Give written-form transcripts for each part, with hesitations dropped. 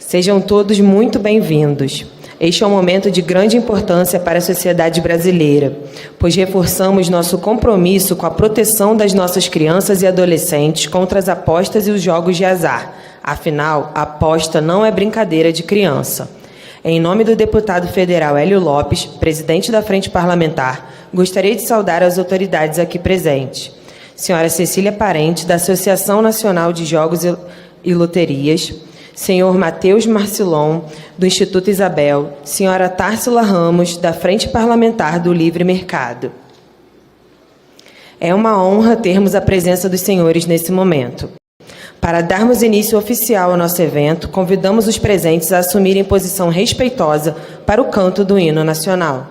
Sejam todos muito bem-vindos. Este é um momento de grande importância para a sociedade brasileira, pois reforçamos nosso compromisso com a proteção das nossas crianças e adolescentes contra as apostas e os jogos de azar. Afinal, a aposta não é brincadeira de criança. Em nome do deputado federal Hélio Lopes, presidente da Frente Parlamentar, gostaria de saudar as autoridades aqui presentes. Senhora Cecília Parente, da Associação Nacional de Jogos e Loterias, senhor Matheus Marcilon, do Instituto Isabel, senhora Társila Ramos, da Frente Parlamentar do Livre Mercado. É uma honra termos a presença dos senhores nesse momento. Para darmos início oficial ao nosso evento, convidamos os presentes a assumirem posição respeitosa para o canto do hino nacional.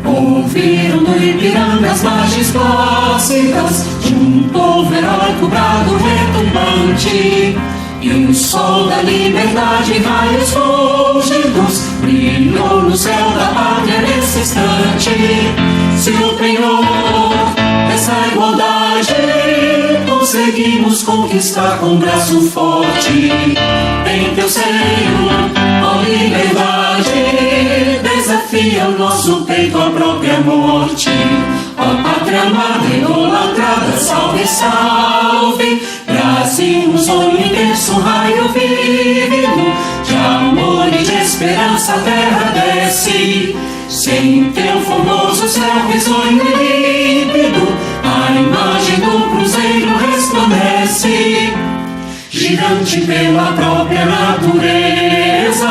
Ouviram no Ipiranga as margens clássicas de um povo heróico, brado retumbante, e o sol da liberdade, raios fúlgidos, brilhou no céu da pátria nesse instante. Se o penhor dessa igualdade conseguimos conquistar com braço forte, em teu seio, ó liberdade, desafia o nosso peito à própria morte. Ó pátria amada, idolatrada, salve, salve, Brasil, um sonho intenso, um raio vívido, de amor e de esperança a terra desce. Sem teu formoso céu risonho e límpido, a imagem do cruzeiro resplandece. Gigante pela própria natureza,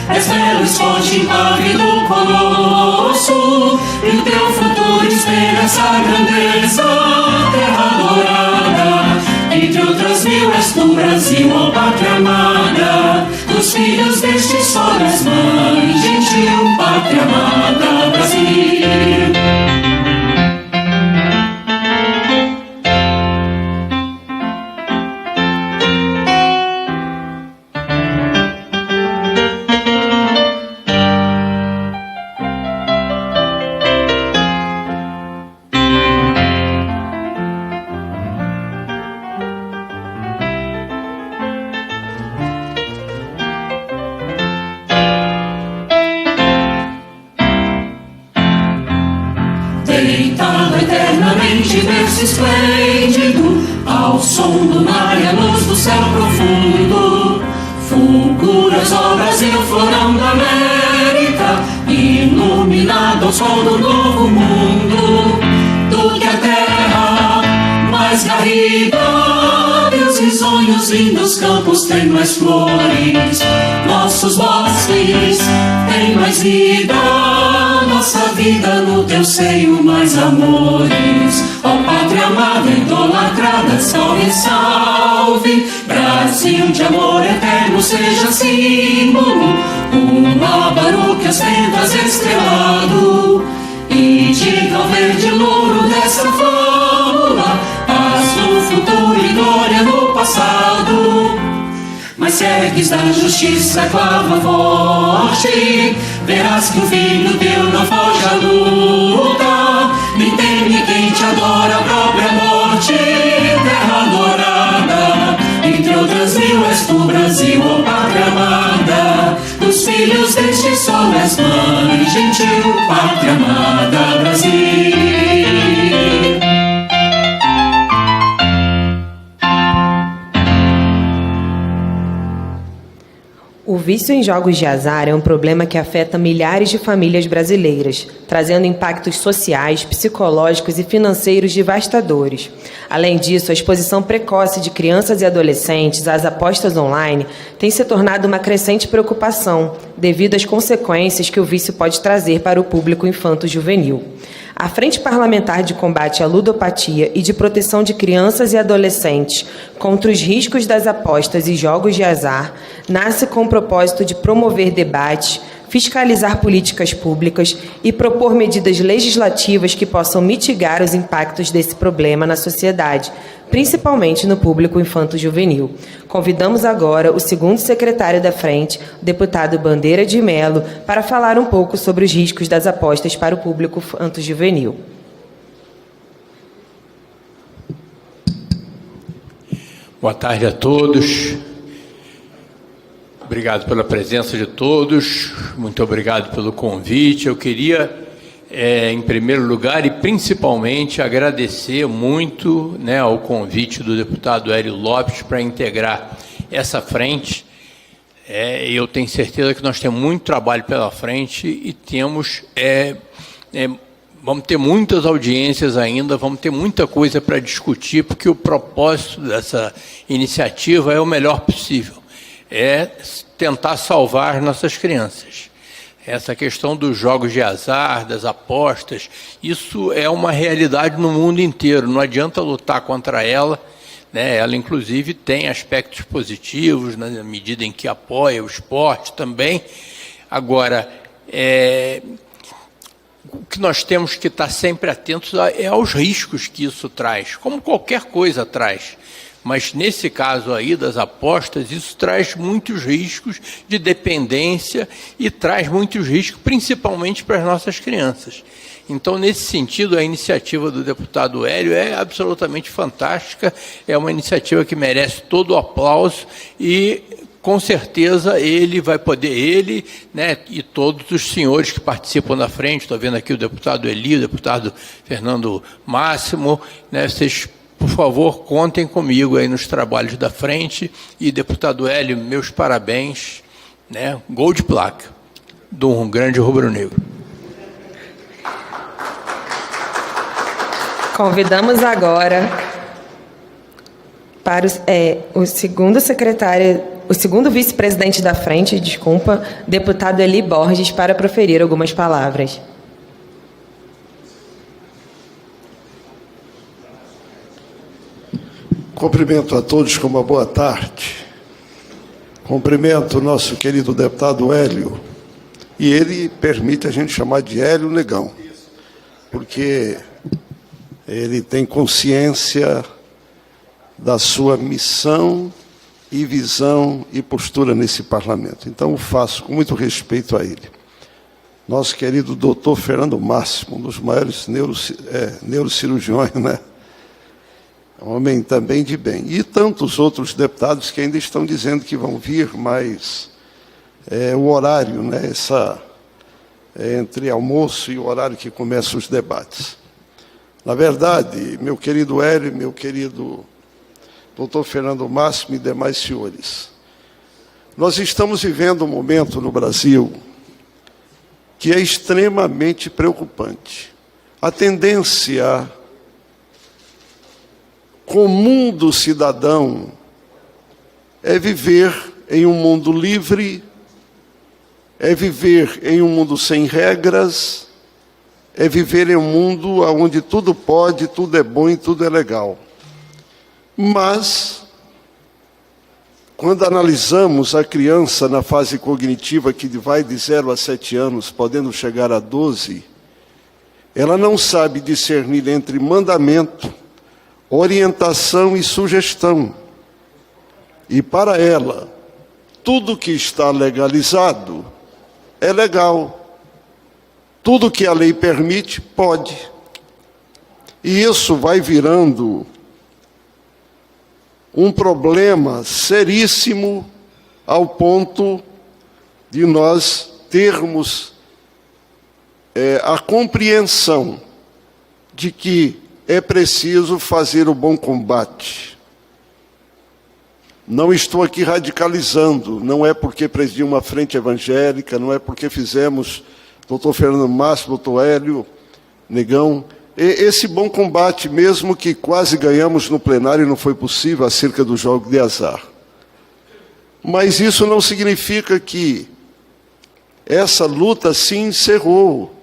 és belo, esforte, impávido colosso, e o teu futuro espelha essa grandeza. Terra dourada, entre outras mil, és tu, Brasil, ó pátria amada, dos filhos deste sol és mãe, gentil pátria amada, Brasil. Deitado eternamente, berço esplêndido, ao som do mar e a luz do céu profundo, fulguras, ó Brasil, florão da América, iluminado ao sol do novo mundo. Tu que a terra mais garrida, teus risonhos lindos campos têm mais flores, nossos bosques têm mais vida, nossa vida no teu seio mais amores. Ó pátria amada, idolatrada, salve, salve, Brasil de amor eterno seja símbolo, um lábaro que as tendas estrelado, e diga ao verde louro dessa fábula, paz no futuro e glória no passado. Mas segues da justiça a clava forte, verás que o filho teu não foge à luta, nem teme quem te adora a própria morte. Terra dourada, entre outras mil, és tu, Brasil, ó pátria amada, dos filhos deste sol és mãe, gentil pátria amada, Brasil. O vício em jogos de azar é um problema que afeta milhares de famílias brasileiras, trazendo impactos sociais, psicológicos e financeiros devastadores. Além disso, a exposição precoce de crianças e adolescentes às apostas online tem se tornado uma crescente preocupação, devido às consequências que o vício pode trazer para o público infanto-juvenil. A Frente Parlamentar de Combate à Ludopatia e de Proteção de Crianças e Adolescentes contra os Riscos das Apostas e Jogos de Azar nasce com o propósito de promover debates, fiscalizar políticas públicas e propor medidas legislativas que possam mitigar os impactos desse problema na sociedade, principalmente no público infanto-juvenil. Convidamos agora o segundo secretário da Frente, o deputado Bandeira de Mello, para falar um pouco sobre os riscos das apostas para o público infanto-juvenil. Boa tarde a todos. Obrigado pela presença de todos, muito obrigado pelo convite. Eu queria, em primeiro lugar e principalmente, agradecer muito ao convite do deputado Hélio Lopes para integrar essa frente. Eu tenho certeza que nós temos muito trabalho pela frente e temos, vamos ter muitas audiências ainda, vamos ter muita coisa para discutir, porque o propósito dessa iniciativa é o melhor possível. É tentar salvar nossas crianças. Essa questão dos jogos de azar, das apostas, isso é uma realidade no mundo inteiro, não adianta lutar contra ela, ela inclusive tem aspectos positivos, na medida em que apoia o esporte também. Agora, o que nós temos que estar sempre atentos é aos riscos que isso traz, como qualquer coisa traz. Mas, nesse caso aí das apostas, isso traz muitos riscos de dependência e traz muitos riscos, principalmente para as nossas crianças. Então, nesse sentido, a iniciativa do deputado Hélio é absolutamente fantástica, é uma iniciativa que merece todo o aplauso e, com certeza, ele vai poder, e todos os senhores que participam da frente, estou vendo aqui o deputado Eli, o deputado Fernando Máximo, vocês, por favor, contem comigo aí nos trabalhos da frente. E, deputado Hélio, meus parabéns, gol de placa do grande rubro-negro. Convidamos agora para o segundo secretário, o segundo vice-presidente da frente, deputado Eli Borges, para proferir algumas palavras. Cumprimento a todos com uma boa tarde. Cumprimento o nosso querido deputado Hélio. E ele permite a gente chamar de Hélio Negão, porque ele tem consciência da sua missão e visão e postura nesse parlamento. Então, eu faço com muito respeito a ele. Nosso querido doutor Fernando Máximo, um dos maiores neurocirurgiões, homem também de bem. E tantos outros deputados que ainda estão dizendo que vão vir, mas o horário, entre almoço e o horário que começam os debates. Na verdade, meu querido Hélio, meu querido doutor Fernando Máximo e demais senhores, nós estamos vivendo um momento no Brasil que é extremamente preocupante. A tendência comum do cidadão é viver em um mundo livre, é viver em um mundo sem regras, é viver em um mundo onde tudo pode, tudo é bom e tudo é legal. Mas, quando analisamos a criança na fase cognitiva, que vai de 0 a 7 anos, podendo chegar a 12, ela não sabe discernir entre mandamento, orientação e sugestão. E para ela, tudo que está legalizado é legal. Tudo que a lei permite, pode. E isso vai virando um problema seríssimo ao ponto de nós termos a compreensão de que é preciso fazer o bom combate. Não estou aqui radicalizando, não é porque presidi uma frente evangélica, não é porque fizemos, doutor Fernando Máximo, doutor Hélio Negão, esse bom combate, mesmo que quase ganhamos no plenário e não foi possível, acerca do jogo de azar. Mas isso não significa que essa luta se encerrou.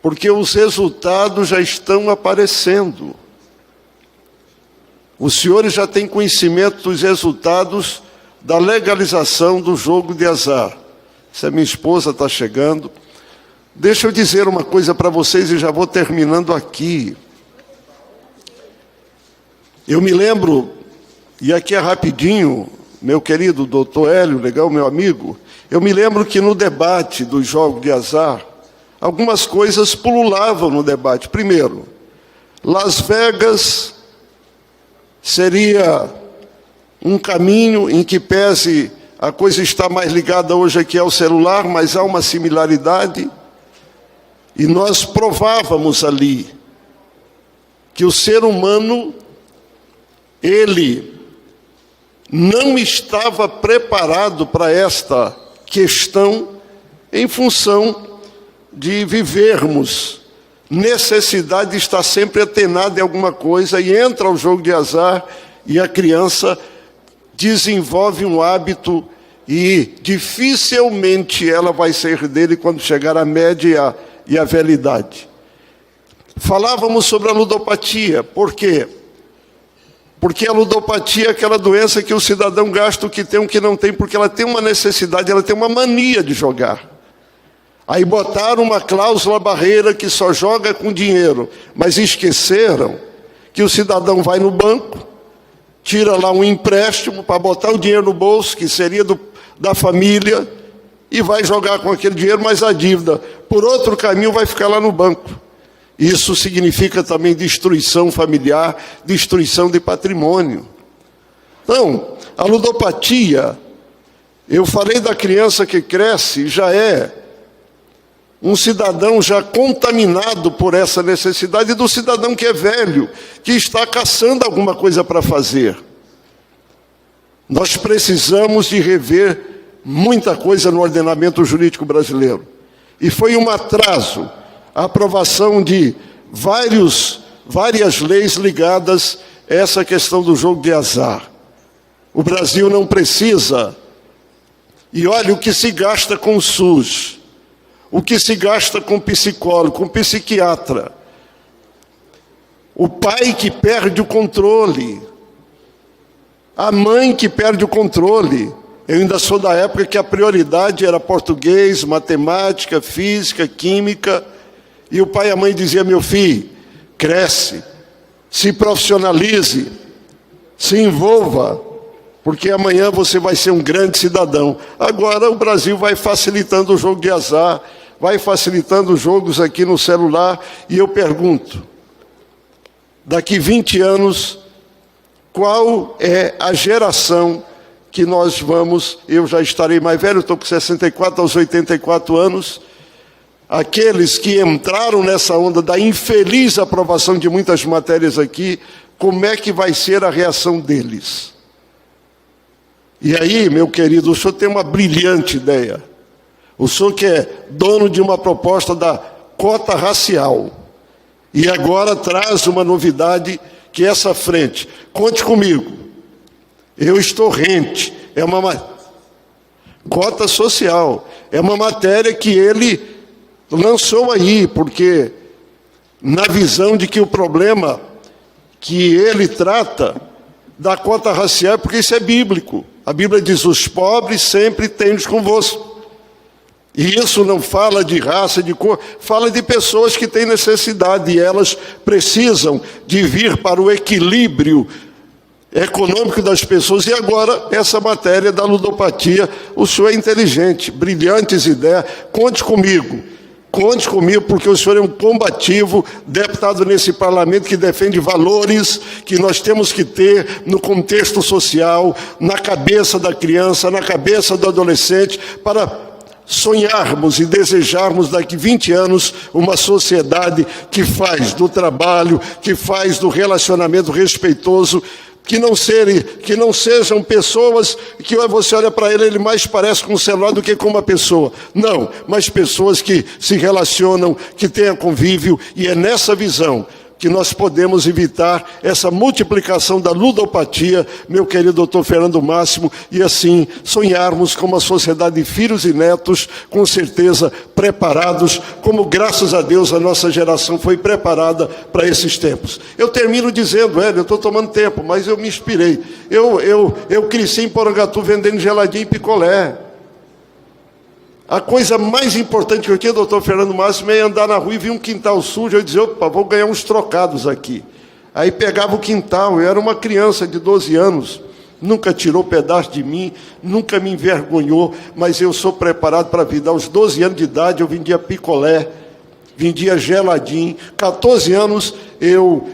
porque os resultados já estão aparecendo. Os senhores já têm conhecimento dos resultados da legalização do jogo de azar. Se a minha esposa está chegando, deixa eu dizer uma coisa para vocês e já vou terminando aqui. Eu me lembro, e aqui é rapidinho, meu querido doutor Hélio, legal, meu amigo, eu me lembro que no debate dos jogos de azar, algumas coisas pululavam no debate. Primeiro, Las Vegas seria um caminho em que, pese a coisa está mais ligada hoje aqui ao celular, mas há uma similaridade, e nós provávamos ali que o ser humano, ele não estava preparado para esta questão em função de vivermos necessidade de estar sempre atenado em alguma coisa, e entra o jogo de azar e a criança desenvolve um hábito e dificilmente ela vai sair dele quando chegar à média e à velha idade. Falávamos sobre a ludopatia. Por quê? Porque a ludopatia é aquela doença que o cidadão gasta o que tem, o que não tem, porque ela tem uma necessidade, ela tem uma mania de jogar. Aí botaram uma cláusula barreira que só joga com dinheiro, mas esqueceram que o cidadão vai no banco, tira lá um empréstimo para botar o dinheiro no bolso, que seria da família, e vai jogar com aquele dinheiro, mas a dívida, por outro caminho, vai ficar lá no banco. Isso significa também destruição familiar, destruição de patrimônio. Então, a ludopatia, eu falei da criança que cresce, já é um cidadão já contaminado por essa necessidade, do cidadão que é velho, que está caçando alguma coisa para fazer. Nós precisamos de rever muita coisa no ordenamento jurídico brasileiro. E foi um atraso a aprovação de várias leis ligadas a essa questão do jogo de azar. O Brasil não precisa. E olha o que se gasta com o SUS, o que se gasta com psicólogo, com psiquiatra. O pai que perde o controle, a mãe que perde o controle. Eu ainda sou da época que a prioridade era português, matemática, física, química, e o pai e a mãe diziam: meu filho, cresce, se profissionalize, se envolva, porque amanhã você vai ser um grande cidadão. Agora o Brasil vai facilitando o jogo de azar, vai facilitando os jogos aqui no celular, e eu pergunto, daqui 20 anos, qual é a geração que nós vamos, eu já estarei mais velho, estou com 64 aos 84 anos, aqueles que entraram nessa onda da infeliz aprovação de muitas matérias aqui, como é que vai ser a reação deles? E aí, meu querido, o senhor tem uma brilhante ideia. O senhor que é dono de uma proposta da cota racial, e agora traz uma novidade que é essa frente. Conte comigo. Eu estou rente. É uma cota social. É uma matéria que ele lançou aí, porque na visão de que o problema que ele trata da cota racial, porque isso é bíblico. A Bíblia diz: os pobres sempre tendes convosco. E isso não fala de raça, de cor, fala de pessoas que têm necessidade, e elas precisam de vir para o equilíbrio econômico das pessoas. E agora, essa matéria da ludopatia, o senhor é inteligente, brilhantes ideias, conte comigo, porque o senhor é um combativo deputado nesse parlamento que defende valores que nós temos que ter no contexto social, na cabeça da criança, na cabeça do adolescente, para sonharmos e desejarmos daqui 20 anos uma sociedade que faz do trabalho, que faz do relacionamento respeitoso, que não sejam pessoas que você olha para ele mais parece com um celular do que com uma pessoa. Não, mas pessoas que se relacionam, que tenham convívio, e é nessa visão, que nós podemos evitar essa multiplicação da ludopatia, meu querido doutor Fernando Máximo, e assim sonharmos com uma sociedade de filhos e netos, com certeza preparados, como graças a Deus a nossa geração foi preparada para esses tempos. Eu termino dizendo, eu estou tomando tempo, mas eu me inspirei. Eu cresci em Porangatu vendendo geladinho e picolé. A coisa mais importante que eu tinha, doutor Fernando Máximo, é andar na rua e vir um quintal sujo, eu dizia, opa, vou ganhar uns trocados aqui. Aí pegava o quintal, eu era uma criança de 12 anos, nunca tirou pedaço de mim, nunca me envergonhou, mas eu sou preparado para a vida. Aos 12 anos de idade eu vendia picolé, vendia geladinho, 14 anos eu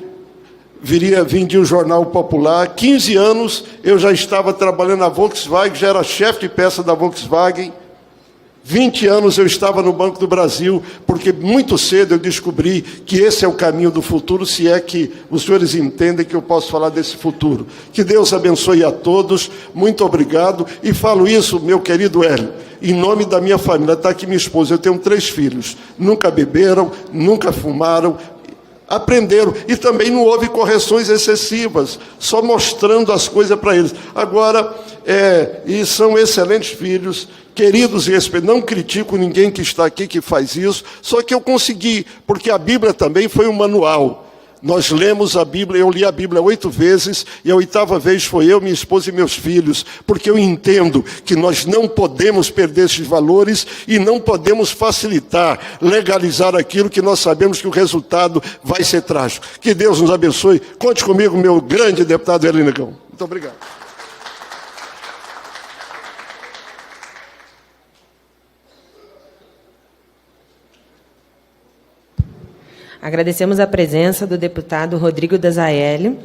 vendia o Jornal Popular, 15 anos eu já estava trabalhando na Volkswagen, já era chefe de peça da Volkswagen, 20 anos eu estava no Banco do Brasil, porque muito cedo eu descobri que esse é o caminho do futuro, se é que os senhores entendem que eu posso falar desse futuro. Que Deus abençoe a todos, muito obrigado, e falo isso, meu querido Hélio, em nome da minha família. Está aqui minha esposa, eu tenho 3 filhos, nunca beberam, nunca fumaram, aprenderam, e também não houve correções excessivas, só mostrando as coisas para eles. Agora, e são excelentes filhos, queridos e respeitados. Não critico ninguém que está aqui que faz isso, só que eu consegui, porque a Bíblia também foi um manual. Nós lemos a Bíblia, eu li a Bíblia 8 vezes, e a 8ª vez foi eu, minha esposa e meus filhos, porque eu entendo que nós não podemos perder esses valores e não podemos facilitar, legalizar aquilo que nós sabemos que o resultado vai ser trágico. Que Deus nos abençoe. Conte comigo, meu grande deputado Hélio Negão. Muito obrigado. Agradecemos a presença do deputado Rodrigo Dazaeli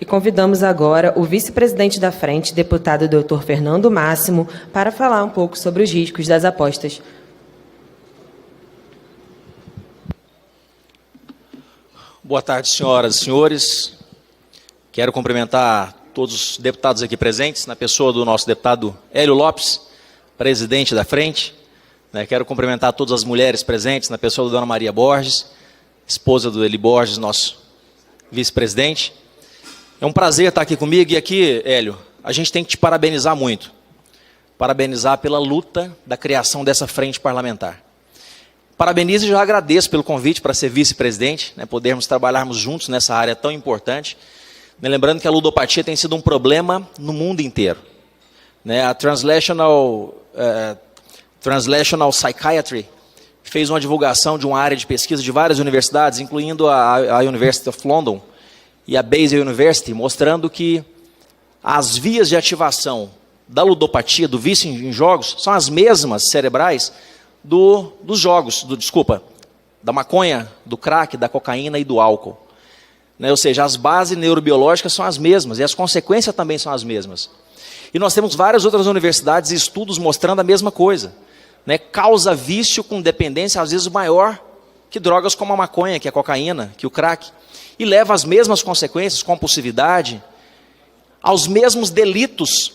e convidamos agora o vice-presidente da Frente, deputado Dr. Fernando Máximo, para falar um pouco sobre os riscos das apostas. Boa tarde, senhoras e senhores. Quero cumprimentar todos os deputados aqui presentes, na pessoa do nosso deputado Hélio Lopes, presidente da Frente. Quero cumprimentar todas as mulheres presentes, na pessoa da dona Maria Borges, esposa do Eli Borges, nosso vice-presidente. É um prazer estar aqui comigo, e aqui, Hélio, a gente tem que te parabenizar muito. Parabenizar pela luta da criação dessa frente parlamentar. Parabenizo e já agradeço pelo convite para ser vice-presidente, podermos trabalharmos juntos nessa área tão importante. Lembrando que a ludopatia tem sido um problema no mundo inteiro. A Translational Psychiatry fez uma divulgação de uma área de pesquisa de várias universidades, incluindo a University of London e a Basel University, mostrando que as vias de ativação da ludopatia, do vício em jogos, são as mesmas cerebrais dos jogos, da maconha, do crack, da cocaína e do álcool. Ou seja, as bases neurobiológicas são as mesmas e as consequências também são as mesmas. E nós temos várias outras universidades e estudos mostrando a mesma coisa. Causa vício com dependência, às vezes maior que drogas como a maconha, que a cocaína, que o crack, e leva às mesmas consequências, compulsividade, aos mesmos delitos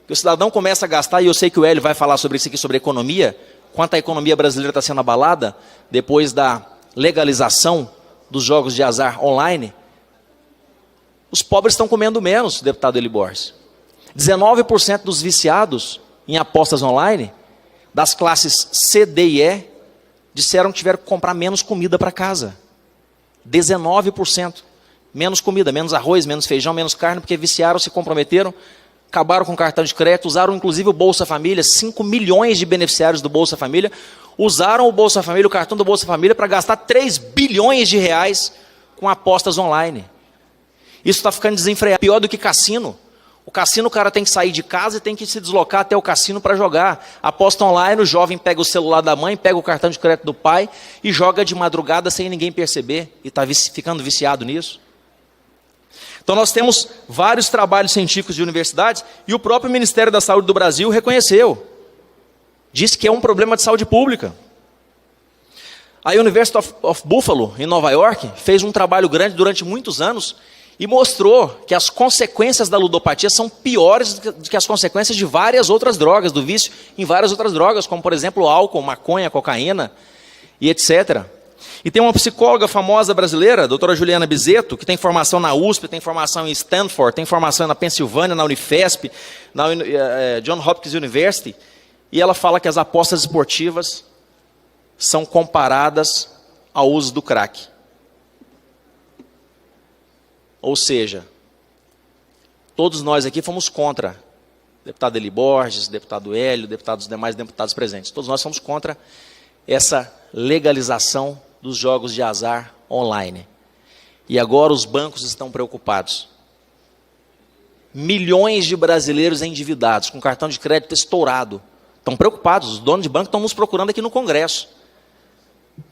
que o cidadão começa a gastar, e eu sei que o Hélio vai falar sobre isso aqui, sobre economia, quanto a economia brasileira está sendo abalada depois da legalização dos jogos de azar online. Os pobres estão comendo menos, deputado Eli Borges. 19% dos viciados em apostas online, das classes C, D e E, disseram que tiveram que comprar menos comida para casa. 19%. Menos comida, menos arroz, menos feijão, menos carne, porque viciaram, se comprometeram, acabaram com o cartão de crédito, usaram inclusive o Bolsa Família, 5 milhões de beneficiários do Bolsa Família, usaram o Bolsa Família, o cartão do Bolsa Família, para gastar 3 bilhões de reais com apostas online. Isso está ficando desenfreado, pior do que cassino. O cassino, o cara tem que sair de casa e tem que se deslocar até o cassino para jogar. Aposta online, o jovem pega o celular da mãe, pega o cartão de crédito do pai e joga de madrugada sem ninguém perceber. E está ficando viciado nisso. Então nós temos vários trabalhos científicos de universidades e o próprio Ministério da Saúde do Brasil reconheceu. Disse que é um problema de saúde pública. A University of Buffalo, em Nova York, fez um trabalho grande durante muitos anos e mostrou que as consequências da ludopatia são piores do que as consequências de várias outras drogas, do vício em várias outras drogas, como por exemplo o álcool, maconha, cocaína e etc. E tem uma psicóloga famosa brasileira, a doutora Juliana Bizetto, que tem formação na USP, tem formação em Stanford, tem formação na Pensilvânia, na Unifesp, na John Hopkins University, e ela fala que as apostas esportivas são comparadas ao uso do crack. Ou seja, todos nós aqui fomos contra. Deputado Eli Borges, deputado Hélio, os demais deputados presentes. Todos nós somos contra essa legalização dos jogos de azar online. E agora os bancos estão preocupados. Milhões de brasileiros endividados, com cartão de crédito estourado. Estão preocupados, os donos de banco estão nos procurando aqui no Congresso,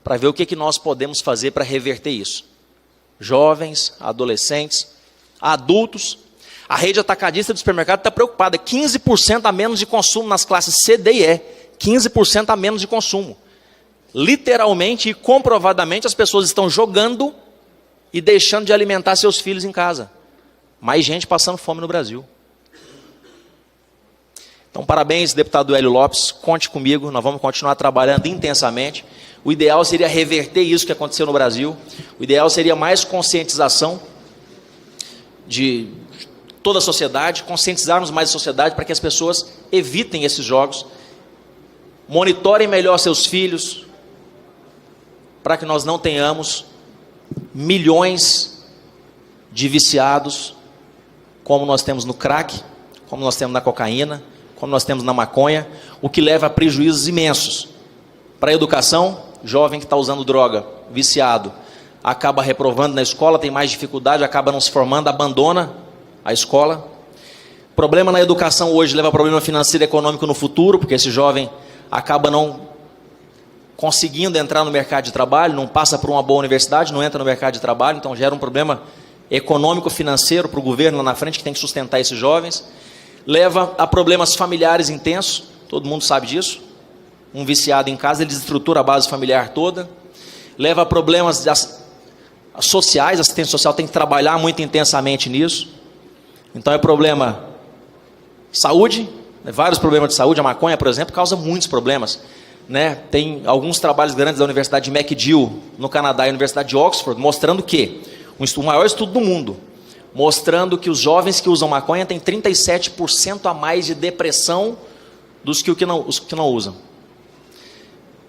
para ver o que nós podemos fazer para reverter isso. Jovens, adolescentes, adultos. A rede atacadista do supermercado está preocupada. 15% a menos de consumo nas classes C, D e E. 15% a menos de consumo. Literalmente e comprovadamente as pessoas estão jogando e deixando de alimentar seus filhos em casa. Mais gente passando fome no Brasil. Então, parabéns, deputado Hélio Lopes. Conte comigo, nós vamos continuar trabalhando intensamente. O ideal seria reverter isso que aconteceu no Brasil. O ideal seria mais conscientização de toda a sociedade, conscientizarmos mais a sociedade para que as pessoas evitem esses jogos, monitorem melhor seus filhos, para que nós não tenhamos milhões de viciados, como nós temos no crack, como nós temos na cocaína, como nós temos na maconha, o que leva a prejuízos imensos. Para a educação, jovem que está usando droga, viciado, acaba reprovando na escola, tem mais dificuldade, acaba não se formando, abandona a escola. Problema na educação hoje leva a problema financeiro e econômico no futuro, porque esse jovem acaba não conseguindo entrar no mercado de trabalho, não passa por uma boa universidade, não entra no mercado de trabalho, então gera um problema econômico financeiro para o governo lá na frente, que tem que sustentar esses jovens. Leva a problemas familiares intensos, todo mundo sabe disso. Um viciado em casa, ele desestrutura a base familiar toda. Leva a problemas sociais, a assistência social tem que trabalhar muito intensamente nisso. Então é problema saúde, vários problemas de saúde. A maconha, por exemplo, causa muitos problemas, né? Tem alguns trabalhos grandes da Universidade de McGill, no Canadá, e a Universidade de Oxford, mostrando que, o maior estudo do mundo, mostrando que os jovens que usam maconha têm 37% a mais de depressão dos que os que não usam.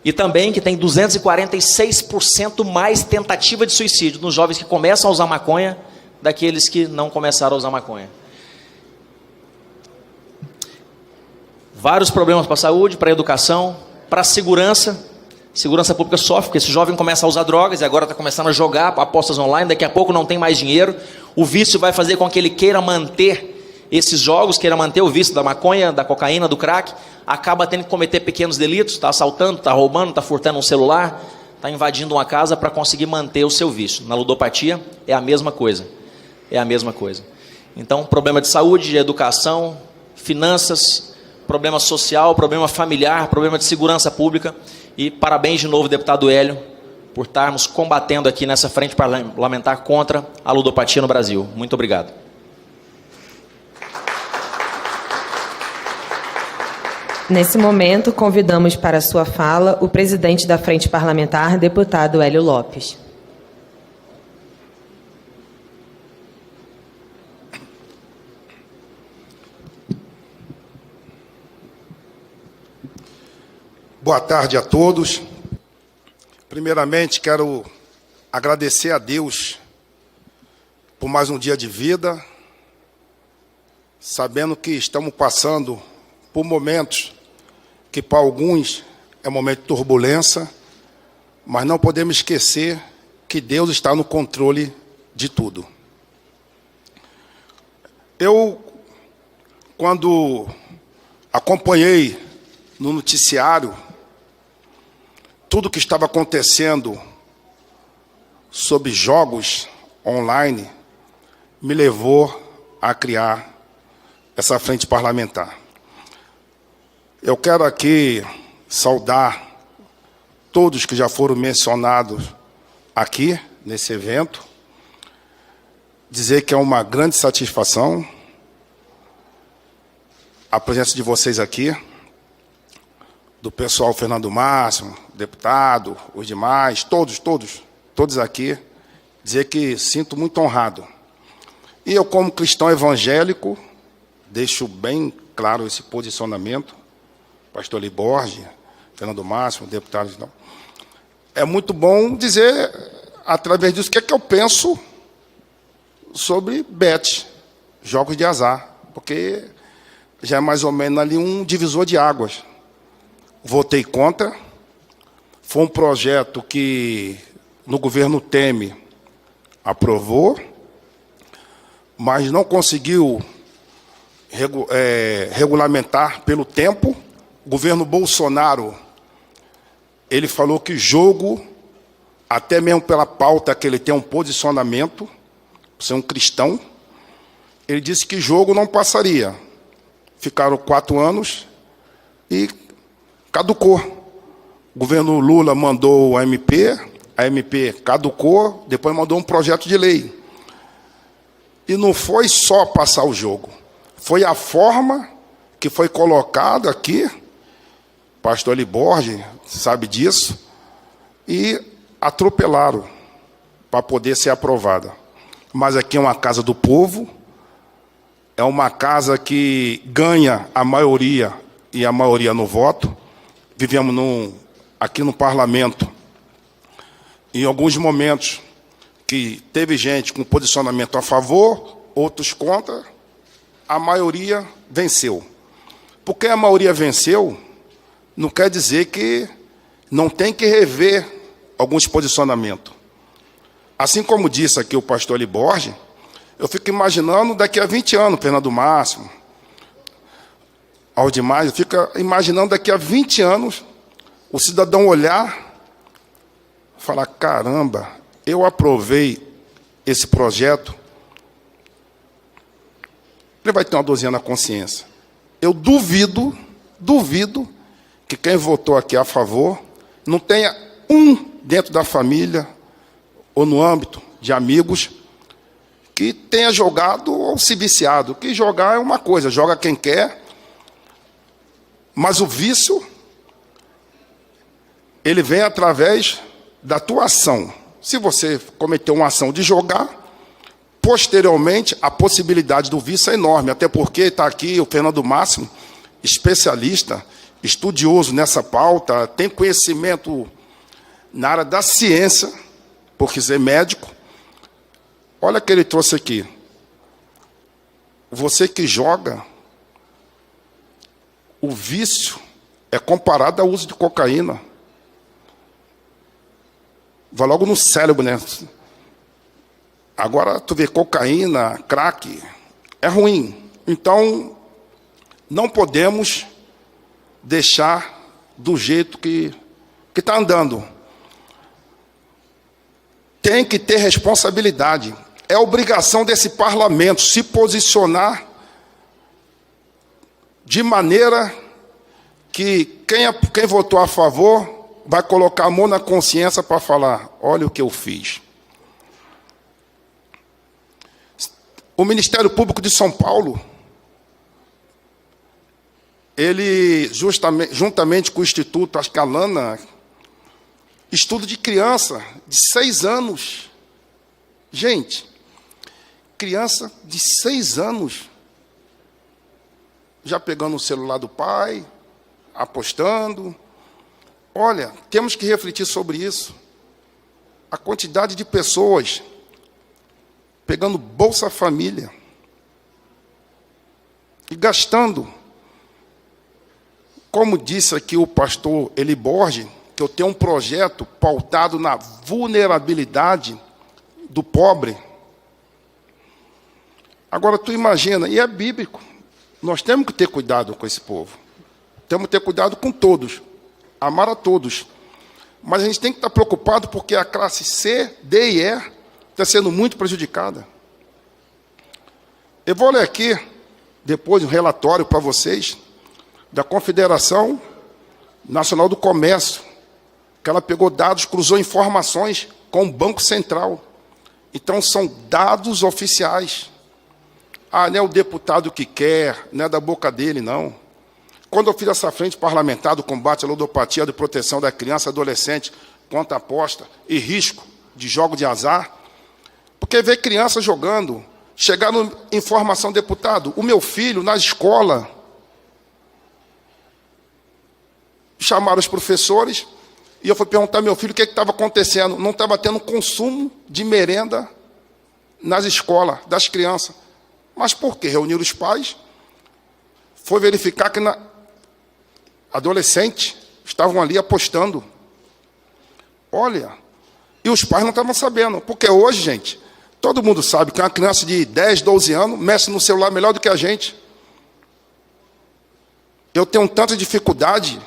E também que tem 246% mais tentativa de suicídio nos jovens que começam a usar maconha daqueles que não começaram a usar maconha. Vários problemas para a saúde, para a educação, para a segurança. Segurança pública sofre, porque esse jovem começa a usar drogas e agora está começando a jogar apostas online, daqui a pouco não tem mais dinheiro. O vício vai fazer com que ele queira manter esses jogos, queira manter o vício da maconha, da cocaína, do crack, acaba tendo que cometer pequenos delitos, está assaltando, está roubando, está furtando um celular, está invadindo uma casa para conseguir manter o seu vício. Na ludopatia é a mesma coisa. É a mesma coisa. Então, problema de saúde, de educação, finanças, problema social, problema familiar, problema de segurança pública. E parabéns de novo, deputado Hélio, por estarmos combatendo aqui nessa frente parlamentar contra a ludopatia no Brasil. Muito obrigado. Nesse momento, convidamos para a sua fala o presidente da Frente Parlamentar, deputado Hélio Lopes. Boa tarde a todos. Primeiramente, quero agradecer a Deus por mais um dia de vida, sabendo que estamos passando por momentos que para alguns é um momento de turbulência, mas não podemos esquecer que Deus está no controle de tudo. Eu, quando acompanhei no noticiário tudo que estava acontecendo sobre jogos online, me levou a criar essa frente parlamentar. Eu quero aqui saudar todos que já foram mencionados aqui nesse evento, dizer que é uma grande satisfação a presença de vocês aqui. do pessoal Fernando Máximo, deputado, os demais, todos aqui, dizer que sinto muito honrado. E eu, como cristão evangélico, deixo bem claro esse posicionamento, pastor Eli Borges, Fernando Máximo, deputado. É muito bom dizer, através disso, o que é que eu penso sobre bet, jogos de azar, porque já é mais ou menos ali um divisor de águas. Votei contra, foi um projeto que no governo Temer aprovou, mas não conseguiu regulamentar pelo tempo. O governo Bolsonaro, ele falou que jogo, até mesmo pela pauta que ele tem um posicionamento, por ser um cristão, ele disse que jogo não passaria. Ficaram 4 anos e caducou. O governo Lula mandou a MP caducou, depois mandou um projeto de lei. E não foi só passar o jogo, foi a forma que foi colocada aqui, pastor Eli Borges sabe disso, e atropelaram para poder ser aprovada. Mas aqui é uma casa do povo, é uma casa que ganha a maioria, e a maioria no voto. Vivemos aqui no parlamento, em alguns momentos, que teve gente com posicionamento a favor, outros contra, a maioria venceu. Porque a maioria venceu, não quer dizer que não tem que rever alguns posicionamentos. Assim como disse aqui o pastor Eli Borges, eu fico imaginando daqui a 20 anos, Fernando Máximo, aos demais, eu fico imaginando daqui a 20 anos, o cidadão olhar, falar, caramba, eu aprovei esse projeto, ele vai ter uma dorzinha na consciência. Eu duvido que quem votou aqui a favor não tenha um dentro da família ou no âmbito de amigos que tenha jogado ou se viciado. Que jogar é uma coisa, joga quem quer, mas o vício, ele vem através da tua ação. Se você cometeu uma ação de jogar, posteriormente, a possibilidade do vício é enorme, até porque está aqui o Fernando Máximo, especialista, estudioso nessa pauta, tem conhecimento na área da ciência, por ser médico. Olha o que ele trouxe aqui. Você que joga, o vício é comparado ao uso de cocaína. Vai logo no cérebro, né? Agora, tu vê cocaína, crack, é ruim. Então, não podemos deixar do jeito que está andando. Tem que ter responsabilidade. É obrigação desse parlamento se posicionar de maneira que quem votou a favor vai colocar a mão na consciência para falar, olha o que eu fiz. O Ministério Público de São Paulo, ele, juntamente com o Instituto Ascalana, estudo de criança de 6 anos. Gente, criança de 6 anos, já pegando o celular do pai, apostando. Olha, temos que refletir sobre isso. A quantidade de pessoas pegando Bolsa Família e gastando. Como disse aqui o pastor Eli Borges, que eu tenho um projeto pautado na vulnerabilidade do pobre. Agora, tu imagina, e é bíblico, nós temos que ter cuidado com esse povo. Temos que ter cuidado com todos, amar a todos. Mas a gente tem que estar preocupado porque a classe C, D e E está sendo muito prejudicada. Eu vou ler aqui, depois, um relatório para vocês, da Confederação Nacional do Comércio, que ela pegou dados, cruzou informações com o Banco Central. Então, são dados oficiais. Ah, não é o deputado que quer, não é da boca dele, não. quando eu fiz essa frente parlamentar do combate à ludopatia, de proteção da criança e adolescente contra aposta e risco de jogo de azar, porque ver criança jogando, chegar no informação, deputado, o meu filho na escola, chamaram os professores, e eu fui perguntar ao meu filho o que estava acontecendo. Não estava tendo consumo de merenda nas escolas das crianças. Mas por quê? Reuniram os pais, foi verificar que adolescentes estavam ali apostando. Olha, e os pais não estavam sabendo, porque hoje, gente, todo mundo sabe que uma criança de 10, 12 anos mexe no celular melhor do que a gente. Eu tenho tanta dificuldade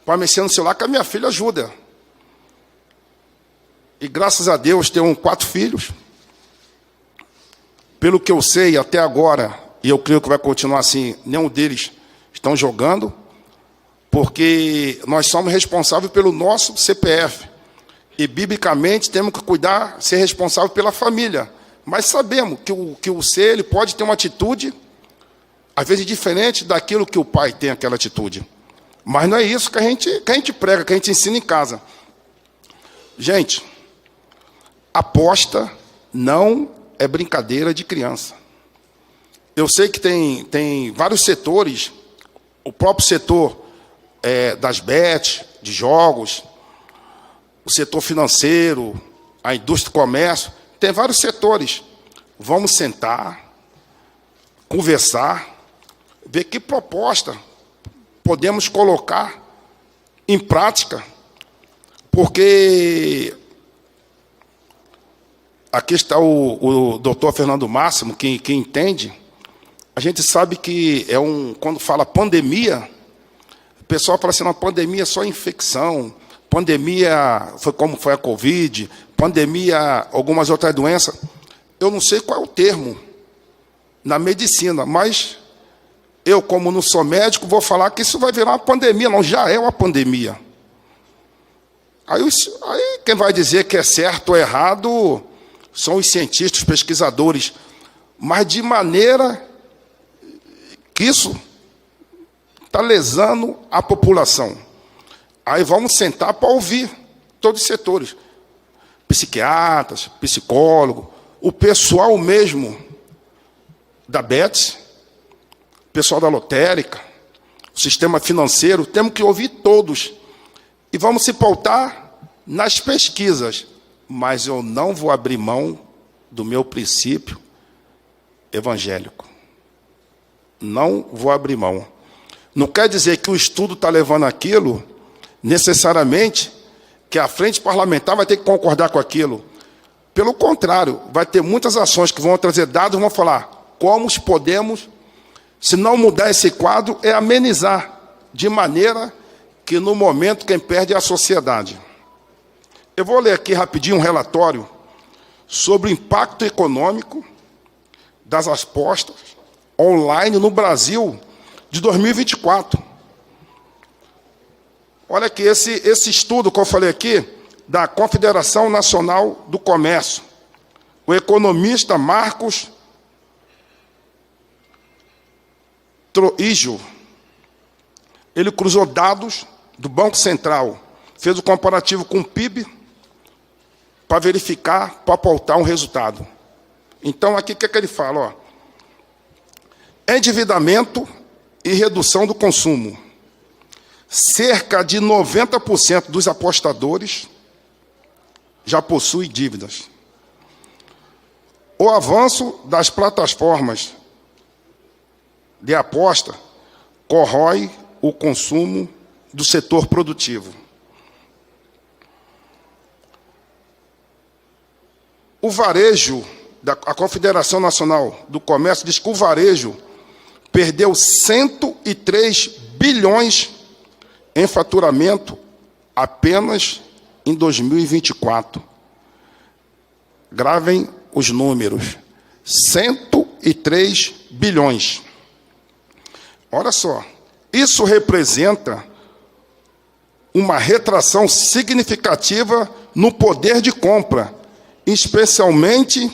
para mexer no celular que a minha filha ajuda. E graças a Deus tenho 4 filhos. Pelo que eu sei até agora, e eu creio que vai continuar assim, nenhum deles estão jogando, porque nós somos responsáveis pelo nosso CPF. E, biblicamente, temos que cuidar, ser responsável pela família. Mas sabemos que o ser ele pode ter uma atitude, às vezes, diferente daquilo que o pai tem, aquela atitude. Mas não é isso que a gente prega, que a gente ensina em casa. Gente, aposta não é brincadeira de criança. Eu sei que tem vários setores, o próprio setor das bets, de jogos, o setor financeiro, a indústria do comércio, tem vários setores. Vamos sentar, conversar, ver que proposta podemos colocar em prática, porque aqui está o doutor Fernando Máximo, que entende. A gente sabe que quando fala pandemia, o pessoal fala assim, uma pandemia é só infecção, pandemia foi como foi a Covid, pandemia, algumas outras doenças. Eu não sei qual é o termo na medicina, mas eu, como não sou médico, vou falar que isso vai virar uma pandemia. Não, já é uma pandemia. Aí quem vai dizer que é certo ou errado são os cientistas, os pesquisadores. Mas de maneira que isso está lesando a população. Aí vamos sentar para ouvir todos os setores. Psiquiatras, psicólogos, o pessoal mesmo da BETS, pessoal da lotérica, o sistema financeiro, temos que ouvir todos. E vamos se pautar nas pesquisas. Mas eu não vou abrir mão do meu princípio evangélico. Não vou abrir mão. Não quer dizer que o estudo está levando aquilo, necessariamente, que a frente parlamentar vai ter que concordar com aquilo. Pelo contrário, vai ter muitas ações que vão trazer dados e vão falar como podemos, se não mudar esse quadro, é amenizar, de maneira que no momento quem perde é a sociedade. Eu vou ler aqui rapidinho um relatório sobre o impacto econômico das apostas online no Brasil de 2024. Olha aqui, esse estudo que eu falei aqui, da Confederação Nacional do Comércio. O economista Marcos Troijo, ele cruzou dados do Banco Central, fez o comparativo com o PIB, para verificar, para apontar um resultado. Então, aqui o que ele fala? Ó, endividamento e redução do consumo. Cerca de 90% dos apostadores já possuem dívidas. O avanço das plataformas de aposta corrói o consumo do setor produtivo. O varejo, a Confederação Nacional do Comércio diz que o varejo perdeu 103 bilhões em faturamento apenas em 2024. Gravem os números. 103 bilhões. Olha só, isso representa uma retração significativa no poder de compra, especialmente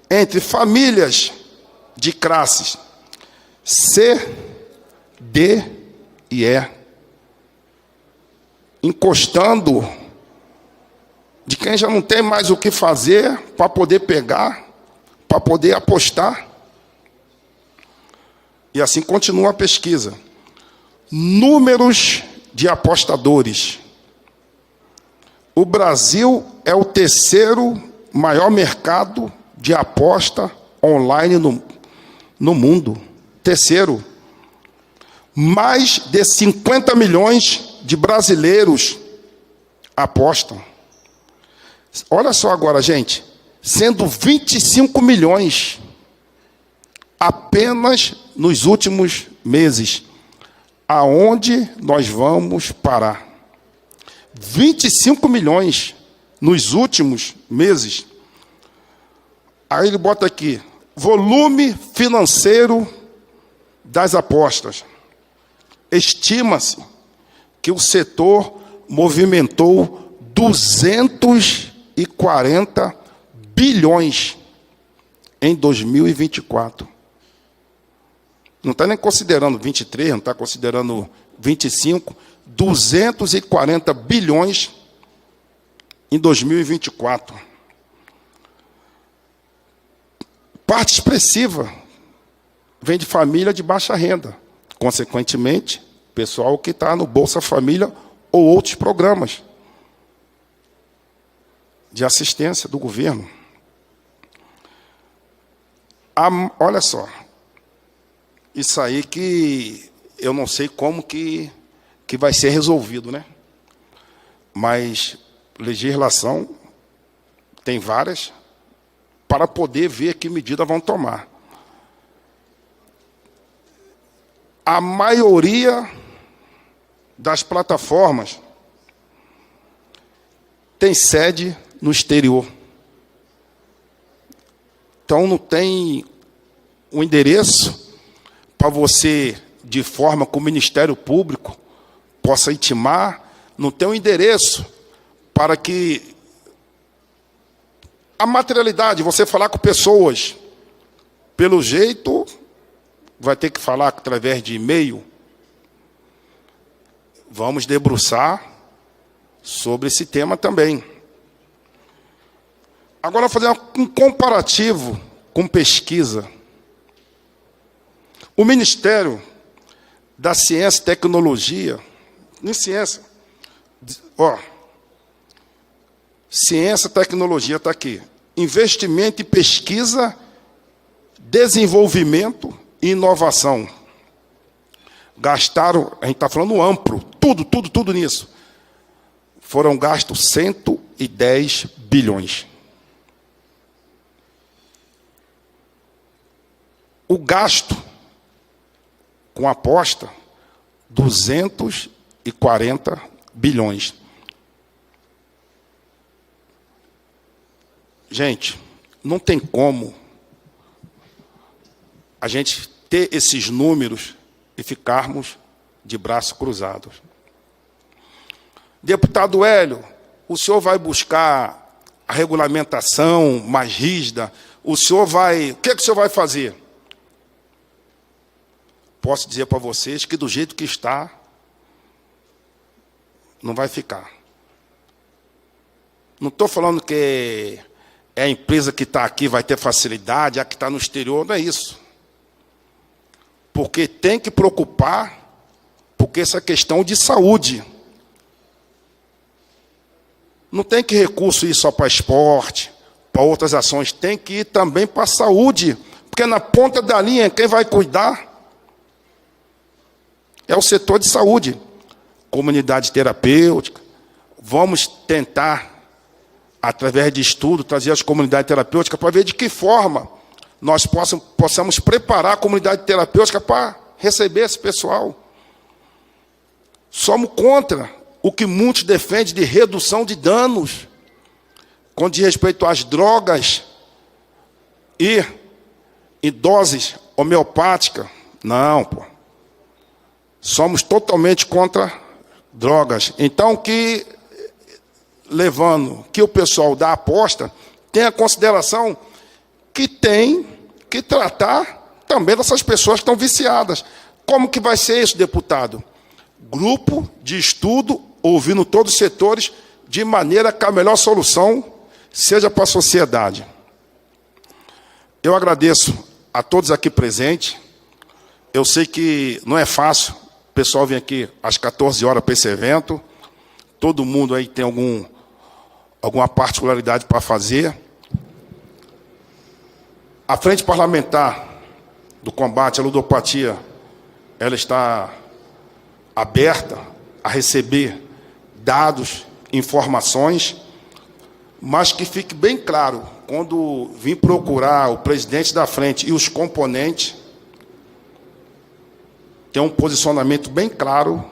entre famílias de classes C, D e é encostando de quem já não tem mais o que fazer para poder pegar, para poder apostar. E assim continua a pesquisa. Números de apostadores. O Brasil é o terceiro maior mercado de aposta online no mundo. Terceiro. Mais de 50 milhões de brasileiros apostam. Olha só agora, gente. Sendo 25 milhões apenas nos últimos meses. Aonde nós vamos parar? 25 milhões nos últimos meses. Aí ele bota aqui, volume financeiro das apostas. Estima-se que o setor movimentou 240 bilhões em 2024. Não está nem considerando 23, não está considerando 25, 240 bilhões em 2024. Parte expressiva vem de família de baixa renda. Consequentemente, pessoal que está no Bolsa Família ou outros programas de assistência do governo. Olha só. Isso aí que eu não sei como que vai ser resolvido, né? Mas legislação tem várias para poder ver que medida vão tomar. A maioria das plataformas tem sede no exterior. Então não tem um endereço para você, de forma que o Ministério Público possa intimar, não tem um endereço para que a materialidade, você falar com pessoas, pelo jeito, vai ter que falar através de e-mail. Vamos debruçar sobre esse tema também. Agora, fazer um comparativo com pesquisa. O Ministério da Ciência e Tecnologia, ciência e tecnologia está aqui. Investimento em pesquisa, desenvolvimento e inovação. Gastaram, a gente está falando amplo, tudo nisso. Foram gastos 110 bilhões. O gasto com aposta, 240 bilhões. Gente, não tem como a gente ter esses números e ficarmos de braços cruzados. Deputado Hélio, o senhor vai buscar a regulamentação mais rígida? O senhor vai... O que é que o senhor vai fazer? Posso dizer para vocês que do jeito que está, não vai ficar. Não estou falando que é a empresa que está aqui vai ter facilidade, a que está no exterior, não é isso. Porque tem que preocupar, porque essa questão de saúde. Não tem que recurso ir só para esporte, para outras ações, tem que ir também para a saúde. Porque na ponta da linha, quem vai cuidar é o setor de saúde, comunidade terapêutica. Vamos tentar, através de estudo, trazer as comunidades terapêuticas para ver de que forma nós possamos preparar a comunidade terapêutica para receber esse pessoal. Somos contra o que muitos defendem de redução de danos, com diz respeito às drogas e doses homeopáticas. Não, pô. Somos totalmente contra drogas. Então, levando que o pessoal da aposta tenha consideração que tem que tratar também dessas pessoas que estão viciadas. Como que vai ser isso, deputado? grupo de estudo, ouvindo todos os setores, de maneira que a melhor solução seja para a sociedade. Eu agradeço a todos aqui presentes. Eu sei que não é fácil, o pessoal vem aqui às 14 horas para esse evento, todo mundo aí tem alguma particularidade para fazer. A Frente Parlamentar do Combate à Ludopatia, ela está aberta a receber dados, informações, mas que fique bem claro, quando vim procurar o presidente da frente e os componentes, tem um posicionamento bem claro,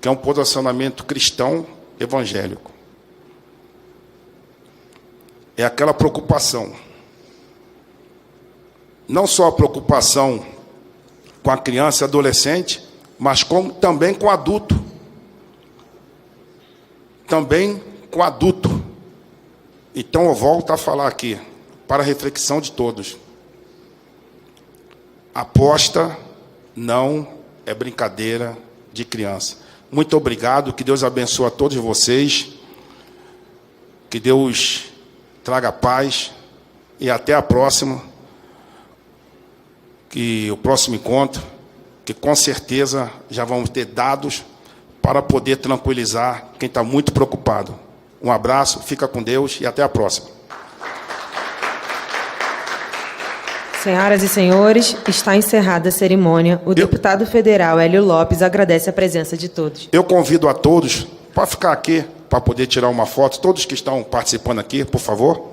que é um posicionamento cristão evangélico. É aquela preocupação. Não só a preocupação com a criança e adolescente, mas também com o adulto. Também com o adulto. Então eu volto a falar aqui, para a reflexão de todos. Aposta não é brincadeira de criança. Muito obrigado, que Deus abençoe a todos vocês, que Deus traga paz e até a próxima, que o próximo encontro, que com certeza já vamos ter dados para poder tranquilizar quem está muito preocupado. Um abraço, fica com Deus e até a próxima. Senhoras e senhores, está encerrada a cerimônia. O deputado federal Hélio Lopes agradece a presença de todos. Eu convido a todos para ficar aqui, para poder tirar uma foto. Todos que estão participando aqui, por favor.